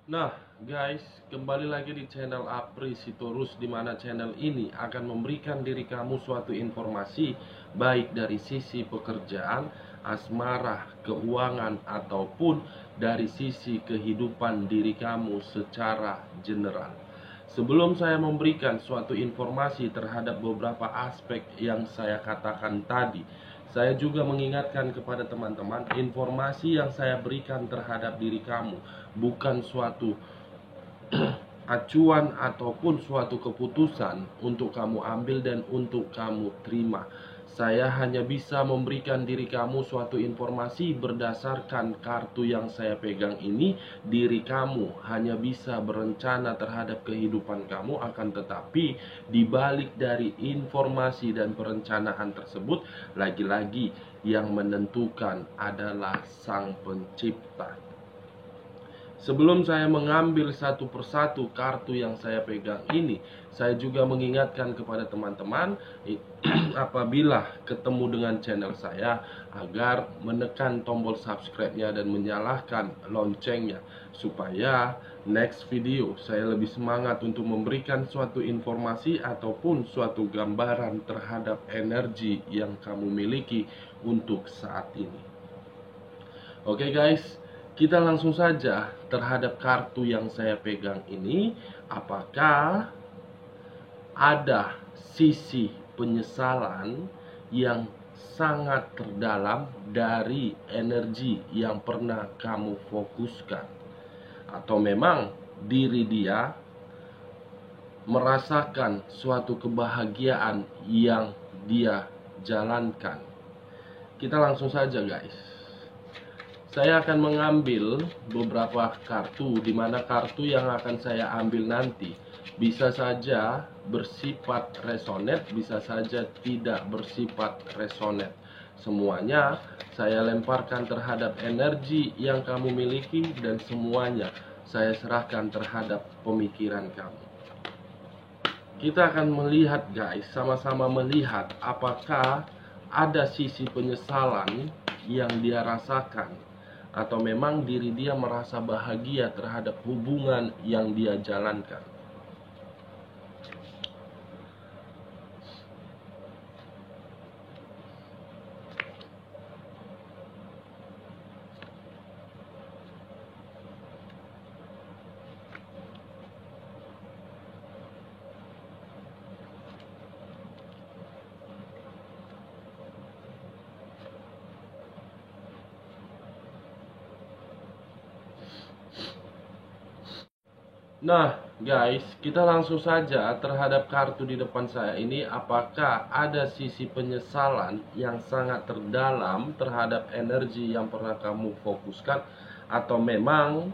Nah, guys, kembali lagi di channel Apri Sitorus, di mana channel ini akan memberikan diri kamu suatu informasi baik dari sisi pekerjaan, asmara, keuangan, ataupun dari sisi kehidupan diri kamu secara general. Sebelum saya memberikan suatu informasi terhadap beberapa aspek yang saya katakan tadi, saya juga mengingatkan kepada teman-teman, informasi yang saya berikan terhadap diri kamu bukan suatu acuan ataupun suatu keputusan untuk kamu ambil dan untuk kamu terima. Saya hanya bisa memberikan diri kamu suatu informasi berdasarkan kartu yang saya pegang ini. Diri kamu hanya bisa berencana terhadap kehidupan kamu, akan tetapi dibalik dari informasi dan perencanaan tersebut, lagi-lagi yang menentukan adalah Sang Pencipta. Sebelum saya mengambil satu persatu kartu yang saya pegang ini, saya juga mengingatkan kepada teman-teman apabila ketemu dengan channel saya, agar menekan tombol subscribe-nya dan menyalakan loncengnya, supaya next video saya lebih semangat untuk memberikan suatu informasi ataupun suatu gambaran terhadap energi yang kamu miliki untuk saat ini. Oke guys, kita langsung saja terhadap kartu yang saya pegang ini. Apakah ada sisi penyesalan yang sangat terdalam dari energi yang pernah kamu fokuskan? Atau memang diri dia merasakan suatu kebahagiaan yang dia jalankan? Kita langsung saja guys. Saya akan mengambil beberapa kartu, di mana kartu yang akan saya ambil nanti bisa saja bersifat resonet, bisa saja tidak bersifat resonet. Semuanya saya lemparkan terhadap energi yang kamu miliki, dan semuanya saya serahkan terhadap pemikiran kamu. Kita akan melihat guys, sama-sama melihat apakah ada sisi penyesalan yang dia rasakan, atau memang diri dia merasa bahagia terhadap hubungan yang dia jalankan. Nah guys, kita langsung saja terhadap kartu di depan saya ini. Apakah ada sisi penyesalan yang sangat terdalam terhadap energi yang pernah kamu fokuskan, atau memang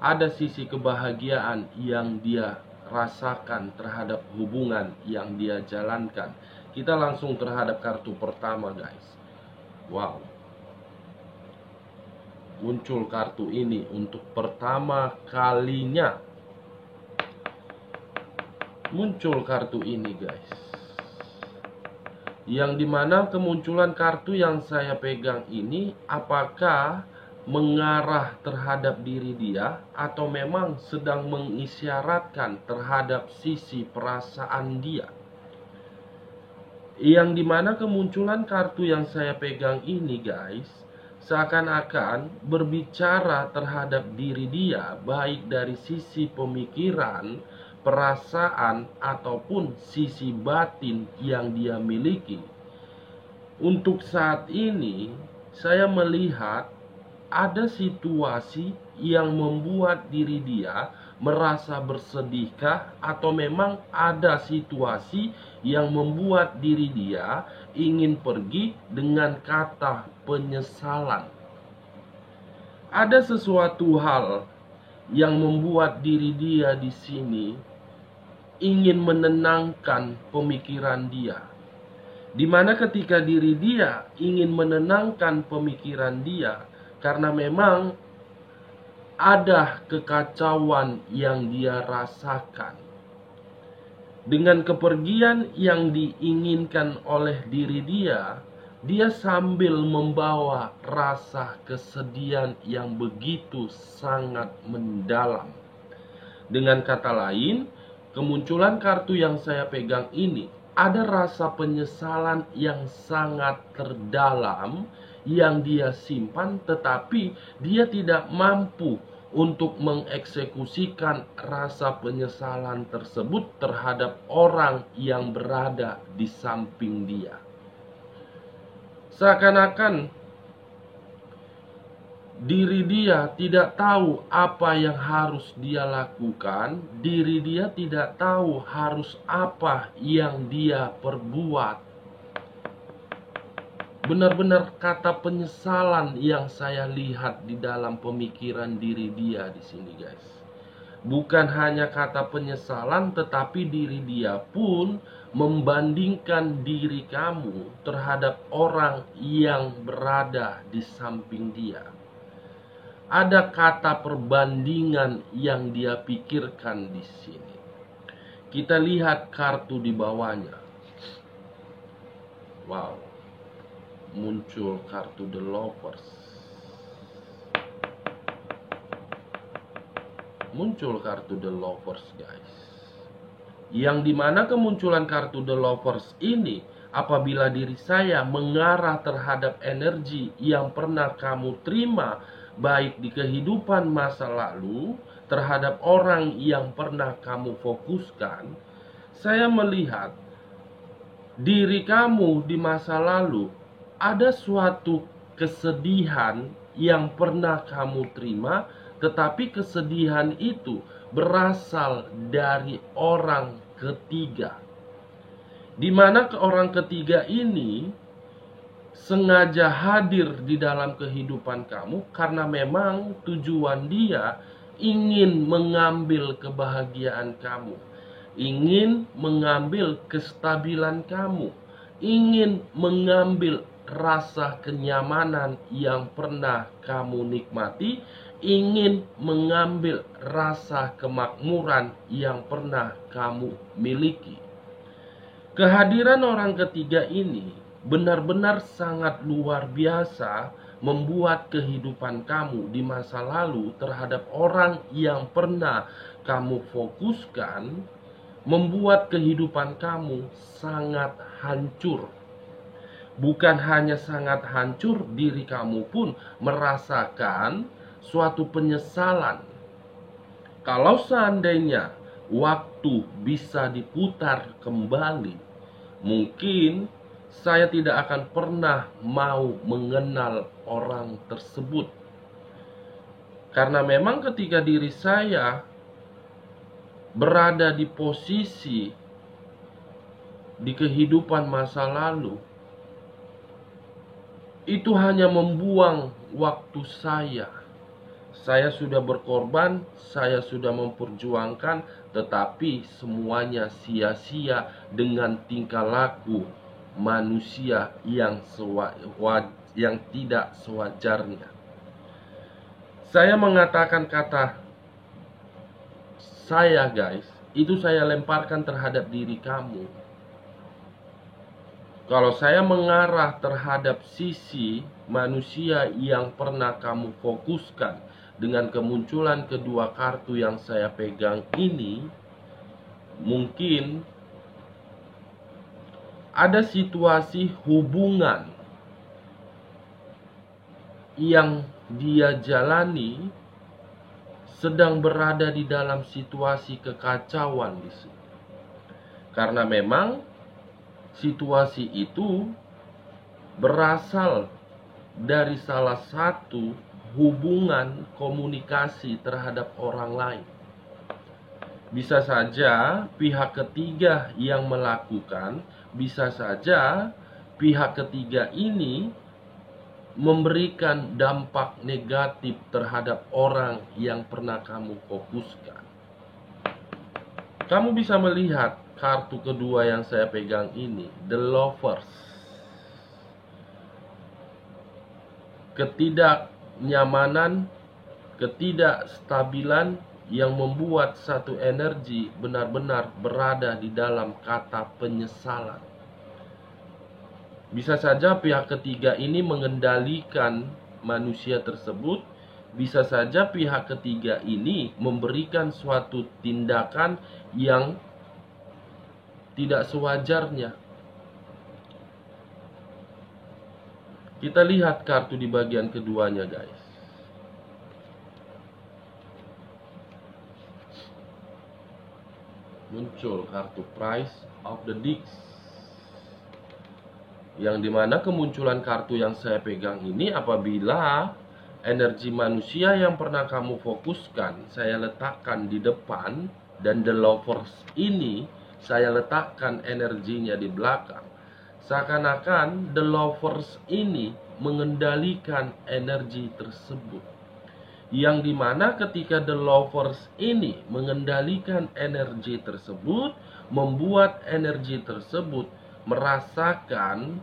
ada sisi kebahagiaan yang dia rasakan terhadap hubungan yang dia jalankan? Kita langsung terhadap kartu pertama guys. Wow, muncul kartu ini untuk pertama kalinya. Muncul kartu ini guys, yang dimana kemunculan kartu yang saya pegang ini apakah mengarah terhadap diri dia, atau memang sedang mengisyaratkan terhadap sisi perasaan dia. Yang dimana kemunculan kartu yang saya pegang ini guys, seakan-akan berbicara terhadap diri dia, baik dari sisi pemikiran, perasaan, ataupun sisi batin yang dia miliki. Untuk saat ini saya melihat ada situasi yang membuat diri dia merasa bersedihkah, atau memang ada situasi yang membuat diri dia ingin pergi dengan kata penyesalan. Ada sesuatu hal yang membuat diri dia di sini ingin menenangkan pemikiran dia, dimana ketika diri dia ingin menenangkan pemikiran dia, karena memang ada kekacauan yang dia rasakan dengan kepergian yang diinginkan oleh diri dia, dia sambil membawa rasa kesedihan yang begitu sangat mendalam. Dengan kata lain, kemunculan kartu yang saya pegang ini ada rasa penyesalan yang sangat terdalam yang dia simpan, tetapi dia tidak mampu untuk mengeksekusikan rasa penyesalan tersebut terhadap orang yang berada di samping dia. Seakan-akan diri dia tidak tahu apa yang harus dia lakukan, diri dia tidak tahu harus apa yang dia perbuat. Benar-benar kata penyesalan yang saya lihat di dalam pemikiran diri dia di sini, guys. Bukan hanya kata penyesalan, tetapi diri dia pun membandingkan diri kamu terhadap orang yang berada di samping dia. Ada kata perbandingan yang dia pikirkan di sini. Kita lihat kartu di bawahnya. Wow. Muncul kartu The Lovers. Muncul kartu The Lovers, guys. Yang dimana kemunculan kartu The Lovers ini apabila diri saya mengarah terhadap energi yang pernah kamu terima, baik di kehidupan masa lalu, terhadap orang yang pernah kamu fokuskan, saya melihat diri kamu di masa lalu ada suatu kesedihan yang pernah kamu terima, tetapi kesedihan itu berasal dari orang ketiga. Di mana orang ketiga ini sengaja hadir di dalam kehidupan kamu karena memang tujuan dia ingin mengambil kebahagiaan kamu, ingin mengambil kestabilan kamu, ingin mengambil rasa kenyamanan yang pernah kamu nikmati, ingin mengambil rasa kemakmuran yang pernah kamu miliki. Kehadiran orang ketiga ini benar-benar sangat luar biasa membuat kehidupan kamu di masa lalu terhadap orang yang pernah kamu fokuskan, membuat kehidupan kamu sangat hancur. Bukan hanya sangat hancur, diri kamu pun merasakan suatu penyesalan. Kalau seandainya waktu bisa diputar kembali, mungkin saya tidak akan pernah mau mengenal orang tersebut. Karena memang ketika diri saya berada di posisi di kehidupan masa lalu, itu hanya membuang waktu saya. Saya sudah berkorban, saya sudah memperjuangkan, tetapi semuanya sia-sia dengan tingkah laku manusia yang tidak sewajarnya. Saya mengatakan kata saya, guys, itu saya lemparkan terhadap diri kamu. Kalau saya mengarah terhadap sisi manusia yang pernah kamu fokuskan dengan kemunculan kedua kartu yang saya pegang ini, mungkin ada situasi hubungan yang dia jalani sedang berada di dalam situasi kekacauan di sini. Karena memang situasi itu berasal dari salah satu hubungan komunikasi terhadap orang lain. Bisa saja pihak ketiga yang melakukan, bisa saja pihak ketiga ini memberikan dampak negatif terhadap orang yang pernah kamu fokuskan. Kamu bisa melihat kartu kedua yang saya pegang ini, The Lovers. Ketidaknyamanan, ketidakstabilan yang membuat satu energi benar-benar berada di dalam kata penyesalan. Bisa saja pihak ketiga ini mengendalikan manusia tersebut. Bisa saja pihak ketiga ini memberikan suatu tindakan yang tidak sewajarnya. Kita lihat kartu di bagian keduanya, guys. Muncul kartu Price of the Disc, yang dimana kemunculan kartu yang saya pegang ini apabila energi manusia yang pernah kamu fokuskan saya letakkan di depan, dan the lovers ini saya letakkan energinya di belakang. Seakan-akan the lovers ini mengendalikan energi tersebut, yang dimana ketika the lovers ini mengendalikan energi tersebut, membuat energi tersebut merasakan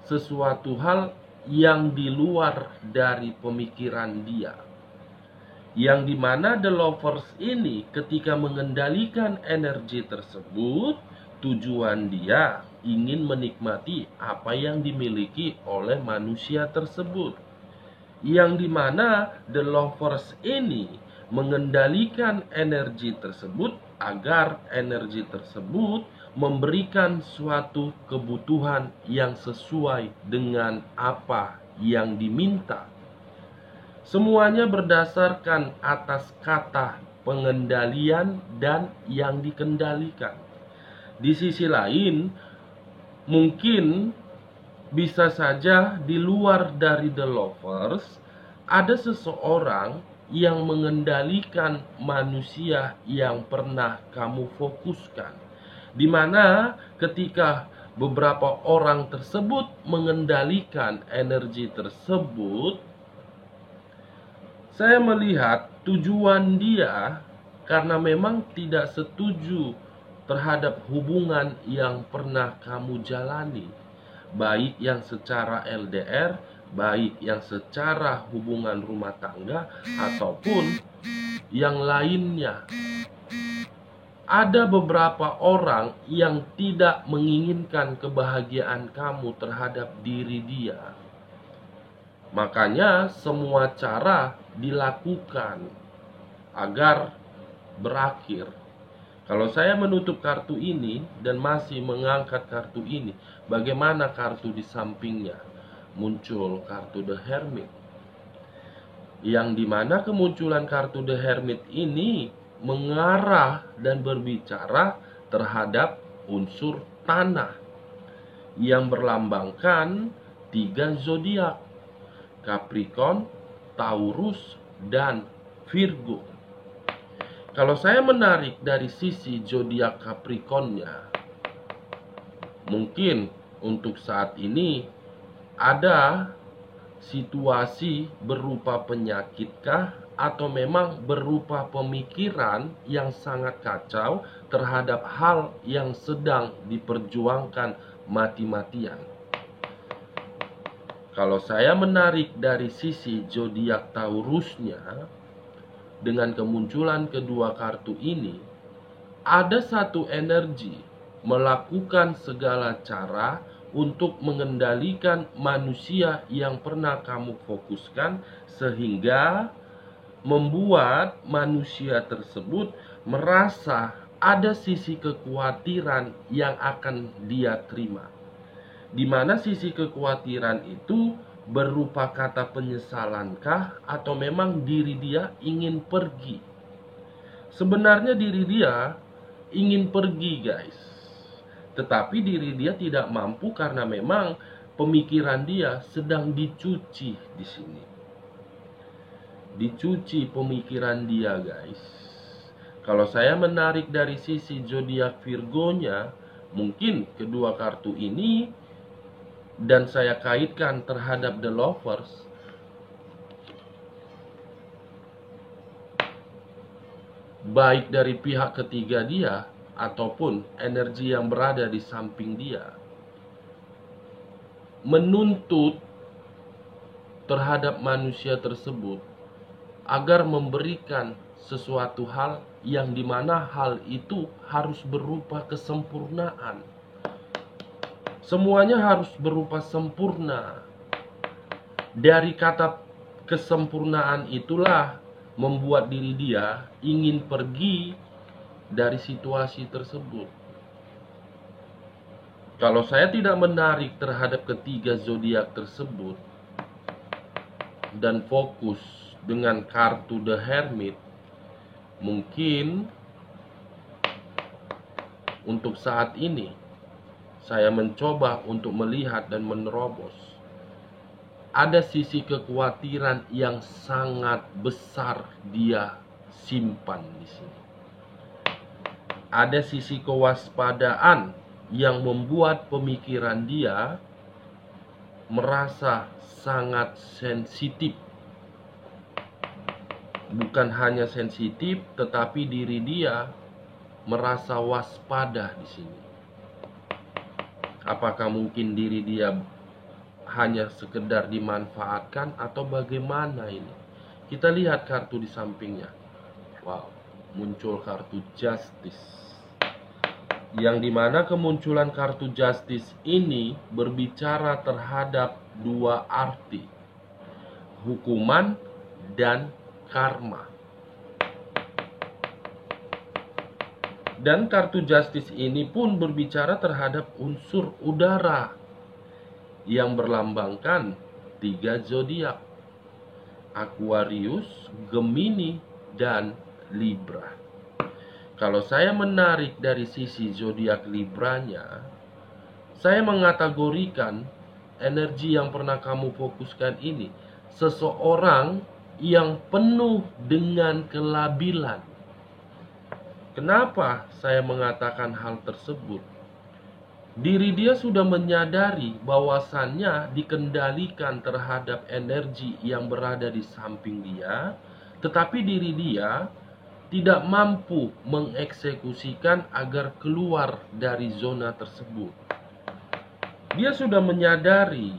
sesuatu hal yang di luar dari pemikiran dia, yang dimana the lovers ini ketika mengendalikan energi tersebut, tujuan dia ingin menikmati apa yang dimiliki oleh manusia tersebut, yang dimana the lovers ini mengendalikan energi tersebut agar energi tersebut memberikan suatu kebutuhan yang sesuai dengan apa yang diminta. Semuanya berdasarkan atas kata pengendalian dan yang dikendalikan. Di sisi lain, mungkin bisa saja di luar dari the lovers ada seseorang yang mengendalikan manusia yang pernah kamu fokuskan, di mana ketika beberapa orang tersebut mengendalikan energi tersebut, saya melihat tujuan dia karena memang tidak setuju terhadap hubungan yang pernah kamu jalani, baik yang secara LDR, baik yang secara hubungan rumah tangga, ataupun yang lainnya. Ada beberapa orang yang tidak menginginkan kebahagiaan kamu terhadap diri dia. Makanya semua cara dilakukan agar berakhir. Kalau saya menutup kartu ini dan masih mengangkat kartu ini, bagaimana kartu di sampingnya? Muncul kartu The Hermit, yang dimana kemunculan kartu The Hermit ini mengarah dan berbicara terhadap unsur tanah yang berlambangkan 3 zodiak: Capricorn, Taurus, dan Virgo. Kalau saya menarik dari sisi zodiak Capricornnya, mungkin untuk saat ini ada situasi berupa penyakitkah atau memang berupa pemikiran yang sangat kacau terhadap hal yang sedang diperjuangkan mati-matian. Kalau saya menarik dari sisi zodiak Taurusnya, dengan kemunculan kedua kartu ini, ada satu energi melakukan segala cara untuk mengendalikan manusia yang pernah kamu fokuskan, sehingga membuat manusia tersebut merasa ada sisi kekhawatiran yang akan dia terima, di mana sisi kekhawatiran itu berupa kata penyesalankah atau memang diri dia ingin pergi. Sebenarnya diri dia ingin pergi, guys, tetapi diri dia tidak mampu karena memang pemikiran dia sedang dicuci di sini. Dicuci pemikiran dia, guys. Kalau saya menarik dari sisi zodiak Virgonya, mungkin kedua kartu ini dan saya kaitkan terhadap the lovers, baik dari pihak ketiga dia ataupun energi yang berada di samping dia, menuntut terhadap manusia tersebut agar memberikan sesuatu hal yang dimana hal itu harus berupa kesempurnaan. Semuanya harus berupa sempurna. Dari kata kesempurnaan itulah membuat diri dia ingin pergi dari situasi tersebut. Kalau saya tidak menarik terhadap ketiga zodiak tersebut dan fokus dengan kartu The Hermit, mungkin untuk saat ini saya mencoba untuk melihat dan menerobos. Ada sisi kekhawatiran yang sangat besar dia simpan di sini. Ada sisi kewaspadaan yang membuat pemikiran dia merasa sangat sensitif. Bukan hanya sensitif, tetapi diri dia merasa waspada di sini. Apakah mungkin diri dia hanya sekedar dimanfaatkan atau bagaimana ini? Kita lihat kartu di sampingnya. Wow, muncul kartu Justice. Yang dimana kemunculan kartu Justice ini berbicara terhadap dua arti, hukuman dan karma. Dan kartu Justice ini pun berbicara terhadap unsur udara yang berlambangkan 3 zodiak: Aquarius, Gemini, dan Libra. Kalau saya menarik dari sisi zodiak Libranya, saya mengategorikan energi yang pernah kamu fokuskan ini seseorang yang penuh dengan kelabilan. Kenapa saya mengatakan hal tersebut? Diri dia sudah menyadari bahwasannya dikendalikan terhadap energi yang berada di samping dia, tetapi diri dia tidak mampu mengeksekusikan agar keluar dari zona tersebut. Dia sudah menyadari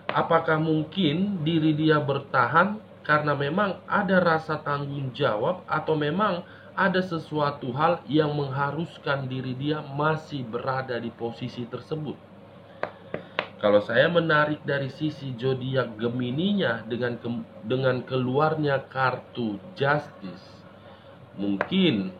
apakah mungkin diri dia bertahan karena memang ada rasa tanggung jawab, atau memang ada sesuatu hal yang mengharuskan diri dia masih berada di posisi tersebut. Kalau saya menarik dari sisi zodiak Gemininya dengan keluarnya kartu Justice, mungkin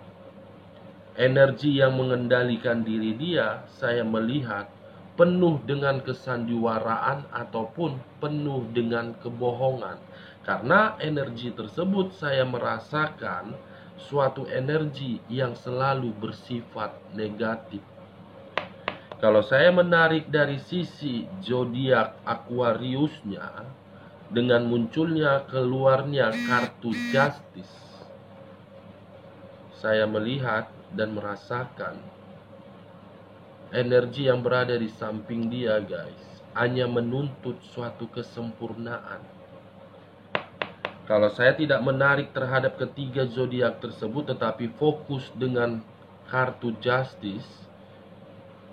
energi yang mengendalikan diri dia saya melihat penuh dengan kesandiwaraan ataupun penuh dengan kebohongan. Karena energi tersebut saya merasakan suatu energi yang selalu bersifat negatif. Kalau saya menarik dari sisi zodiak Aquariusnya dengan munculnya keluarnya kartu Justice, saya melihat dan merasakan energi yang berada di samping dia, guys, hanya menuntut suatu kesempurnaan. Kalau saya tidak menarik terhadap ketiga zodiak tersebut, tetapi fokus dengan kartu Justice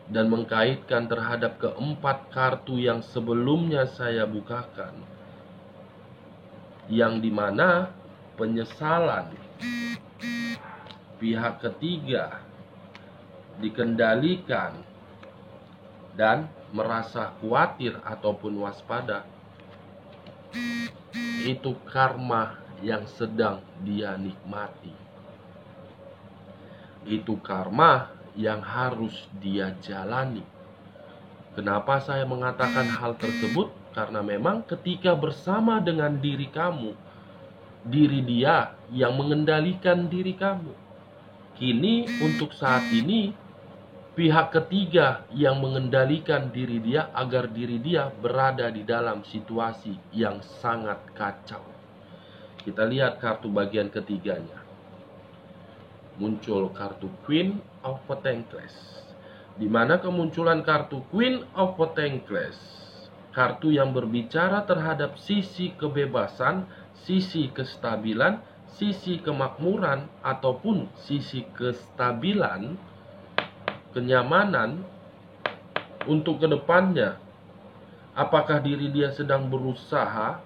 dan mengkaitkan terhadap keempat kartu yang sebelumnya saya bukakan, yang dimana penyesalan pihak ketiga dikendalikan dan merasa khawatir ataupun waspada, itu karma yang sedang dia nikmati. Itu karma yang harus dia jalani. Kenapa saya mengatakan hal tersebut? Karena memang ketika bersama dengan diri kamu, diri dia yang mengendalikan diri kamu. Kini untuk saat ini pihak ketiga yang mengendalikan diri dia agar diri dia berada di dalam situasi yang sangat kacau. Kita lihat kartu bagian ketiganya. Muncul kartu Queen of Pentacles. Di mana kemunculan kartu Queen of Pentacles, kartu yang berbicara terhadap sisi kebebasan, sisi kestabilan, sisi kemakmuran ataupun sisi kestabilan, kenyamanan untuk kedepannya. Apakah diri dia sedang berusaha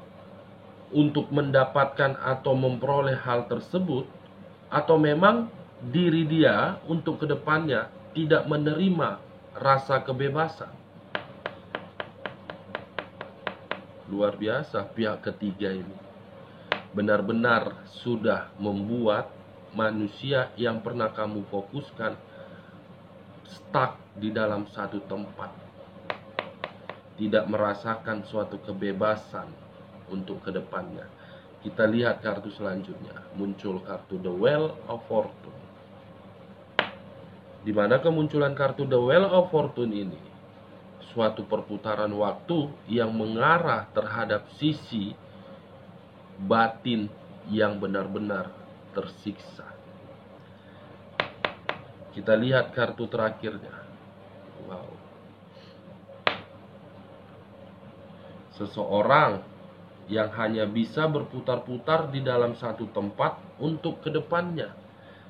untuk mendapatkan atau memperoleh hal tersebut, atau memang diri dia untuk kedepannya tidak menerima rasa kebebasan. Luar biasa, pihak ketiga ini benar-benar sudah membuat manusia yang pernah kamu fokuskan stuck di dalam satu tempat, tidak merasakan suatu kebebasan untuk kedepannya. Kita lihat kartu selanjutnya, muncul kartu The Wheel of Fortune. Di mana kemunculan kartu The Wheel of Fortune ini suatu perputaran waktu yang mengarah terhadap sisi batin yang benar-benar tersiksa. Kita lihat kartu terakhirnya. Wow. Seseorang yang hanya bisa berputar-putar di dalam satu tempat untuk kedepannya.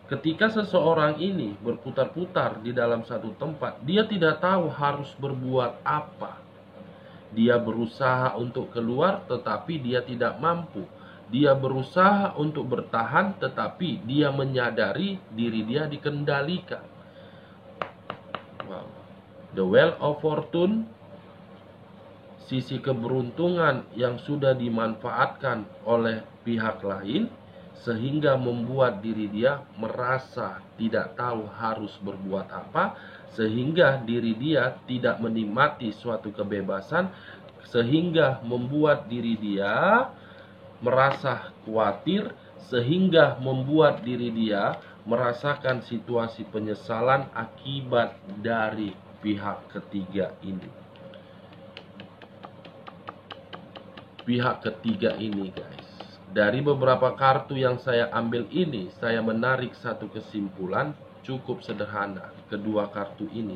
Ketika seseorang ini berputar-putar di dalam satu tempat, dia tidak tahu harus berbuat apa. Dia berusaha untuk keluar, tetapi dia tidak mampu. Dia berusaha untuk bertahan, tetapi dia menyadari diri dia dikendalikan. Wow. The Wheel of Fortune, sisi keberuntungan yang sudah dimanfaatkan oleh pihak lain, sehingga membuat diri dia merasa tidak tahu harus berbuat apa, sehingga diri dia tidak menikmati suatu kebebasan, sehingga membuat diri dia merasa khawatir, sehingga membuat diri dia merasakan situasi penyesalan akibat dari pihak ketiga ini. Pihak ketiga ini, guys. Dari beberapa kartu yang saya ambil ini, saya menarik satu kesimpulan cukup sederhana. Kedua kartu ini,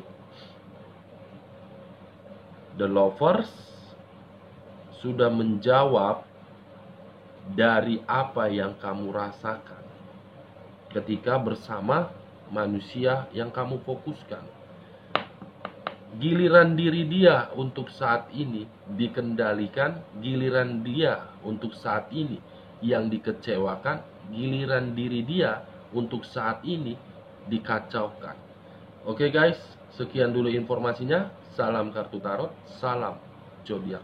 The Lovers, sudah menjawab dari apa yang kamu rasakan ketika bersama manusia yang kamu fokuskan. Giliran diri dia untuk saat ini dikendalikan, giliran dia untuk saat ini yang dikecewakan, giliran diri dia untuk saat ini dikacaukan. Oke guys, sekian dulu informasinya. Salam kartu tarot, salam zodiak.